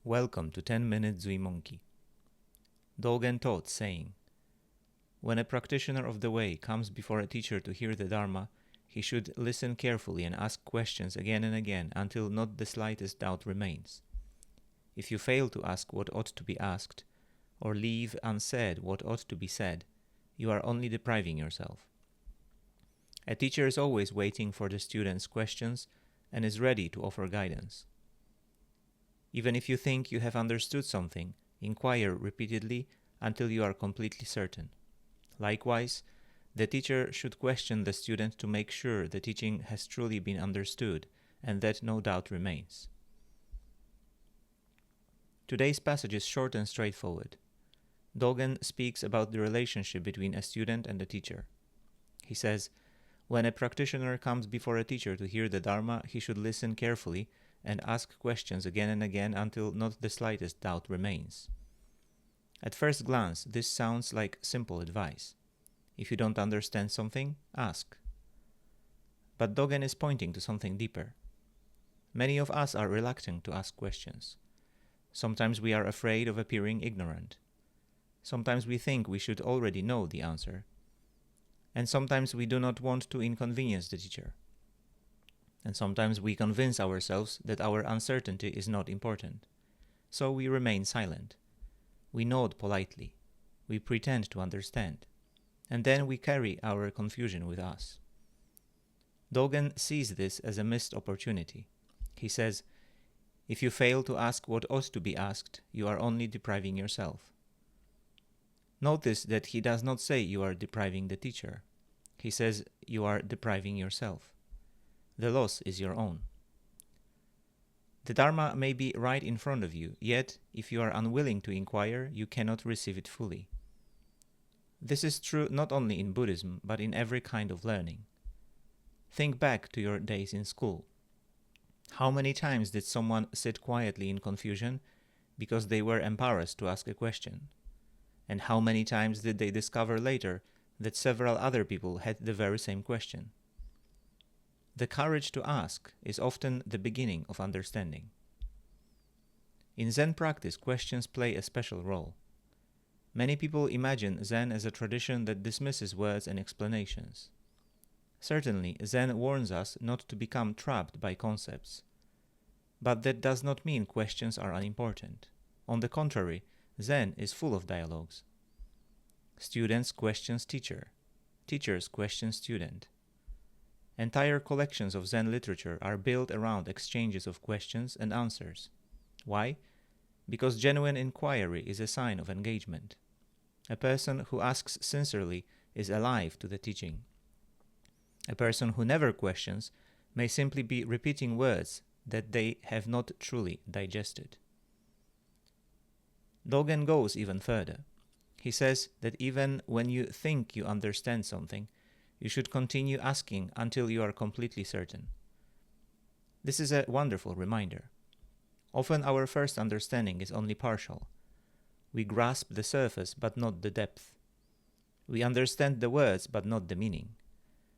Welcome to 10-Minute Zuimonki. Dōgen taught, saying, "When a practitioner of the way comes before a teacher to hear the Dharma, he should listen carefully and ask questions again and again until not the slightest doubt remains. If you fail to ask what ought to be asked, or leave unsaid what ought to be said, you are only depriving yourself." A teacher is always waiting for the student's questions and is ready to offer guidance. Even if you think you have understood something, inquire repeatedly until you are completely certain. Likewise, the teacher should question the student to make sure the teaching has truly been understood and that no doubt remains. Today's passage is short and straightforward. Dōgen speaks about the relationship between a student and a teacher. He says, when a practitioner comes before a teacher to hear the Dharma, he should listen carefully and ask questions again and again until not the slightest doubt remains. At first glance, this sounds like simple advice. If you don't understand something, ask. But Dōgen is pointing to something deeper. Many of us are reluctant to ask questions. Sometimes we are afraid of appearing ignorant. Sometimes we think we should already know the answer. And sometimes we do not want to inconvenience the teacher. And sometimes we convince ourselves that our uncertainty is not important. So we remain silent. We nod politely. We pretend to understand. And then we carry our confusion with us. Dōgen sees this as a missed opportunity. He says, if you fail to ask what ought to be asked, you are only depriving yourself. Notice that he does not say you are depriving the teacher. He says you are depriving yourself. The loss is your own. The Dharma may be right in front of you, yet if you are unwilling to inquire, you cannot receive it fully. This is true not only in Buddhism, but in every kind of learning. Think back to your days in school. How many times did someone sit quietly in confusion because they were embarrassed to ask a question? And how many times did they discover later that several other people had the very same question? The courage to ask is often the beginning of understanding. In Zen practice, questions play a special role. Many people imagine Zen as a tradition that dismisses words and explanations. Certainly, Zen warns us not to become trapped by concepts. But that does not mean questions are unimportant. On the contrary, Zen is full of dialogues. Students question teacher. Teachers question student. Entire collections of Zen literature are built around exchanges of questions and answers. Why? Because genuine inquiry is a sign of engagement. A person who asks sincerely is alive to the teaching. A person who never questions may simply be repeating words that they have not truly digested. Dōgen goes even further. He says that even when you think you understand something, you should continue asking until you are completely certain. This is a wonderful reminder. Often our first understanding is only partial. We grasp the surface but not the depth. We understand the words but not the meaning.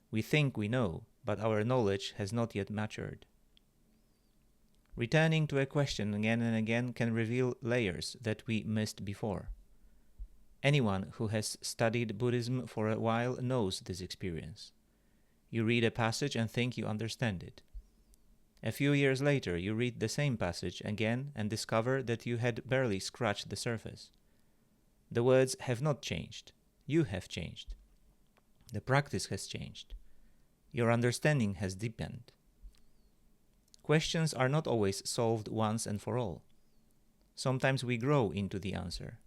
We think we know, but our knowledge has not yet matured. Returning to a question again and again can reveal layers that we missed before. Anyone who has studied Buddhism for a while knows this experience. You read a passage and think you understand it. A few years later, you read the same passage again and discover that you had barely scratched the surface. The words have not changed. You have changed. The practice has changed. Your understanding has deepened. Questions are not always solved once and for all. Sometimes we grow into the answer.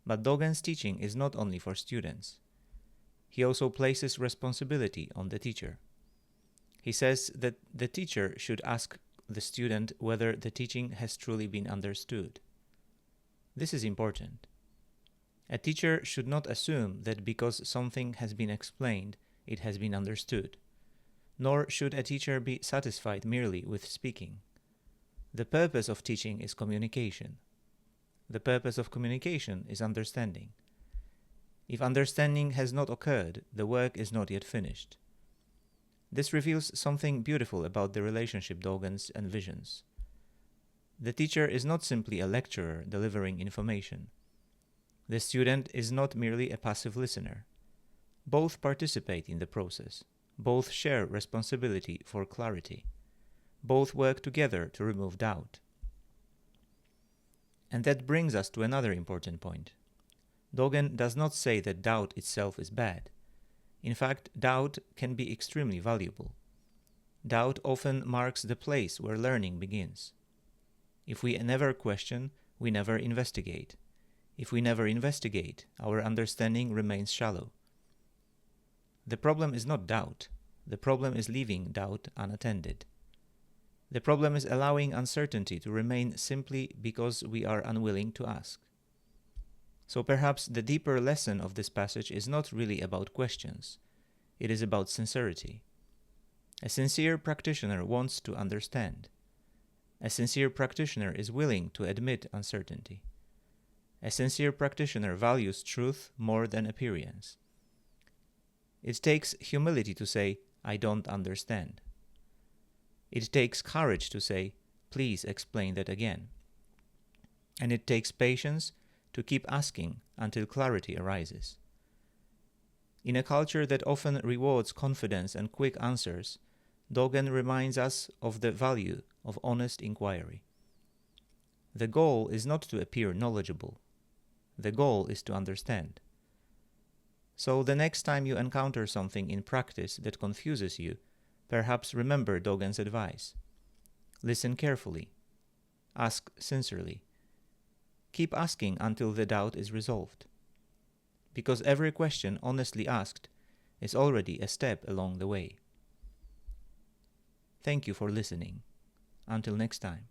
But Dōgen's teaching is not only for students. He also places responsibility on the teacher. He says that the teacher should ask the student whether the teaching has truly been understood. This is important. A teacher should not assume that because something has been explained, it has been understood. Nor should a teacher be satisfied merely with speaking. The purpose of teaching is communication. The purpose of communication is understanding. If understanding has not occurred, the work is not yet finished. This reveals something beautiful about the relationship Dōgen envisions. The teacher is not simply a lecturer delivering information. The student is not merely a passive listener. Both participate in the process. Both share responsibility for clarity. Both work together to remove doubt. And that brings us to another important point. Dōgen does not say that doubt itself is bad. In fact, doubt can be extremely valuable. Doubt often marks the place where learning begins. If we never question, we never investigate. If we never investigate, our understanding remains shallow. The problem is not doubt. The problem is leaving doubt unattended. The problem is allowing uncertainty to remain simply because we are unwilling to ask. So perhaps the deeper lesson of this passage is not really about questions. It is about sincerity. A sincere practitioner wants to understand. A sincere practitioner is willing to admit uncertainty. A sincere practitioner values truth more than appearance. It takes humility to say, "I don't understand." It takes courage to say, "Please explain that again." And it takes patience to keep asking until clarity arises. In a culture that often rewards confidence and quick answers, Dōgen reminds us of the value of honest inquiry. The goal is not to appear knowledgeable. The goal is to understand. So the next time you encounter something in practice that confuses you, perhaps remember Dōgen's advice. Listen carefully. Ask sincerely. Keep asking until the doubt is resolved. Because every question honestly asked is already a step along the way. Thank you for listening. Until next time.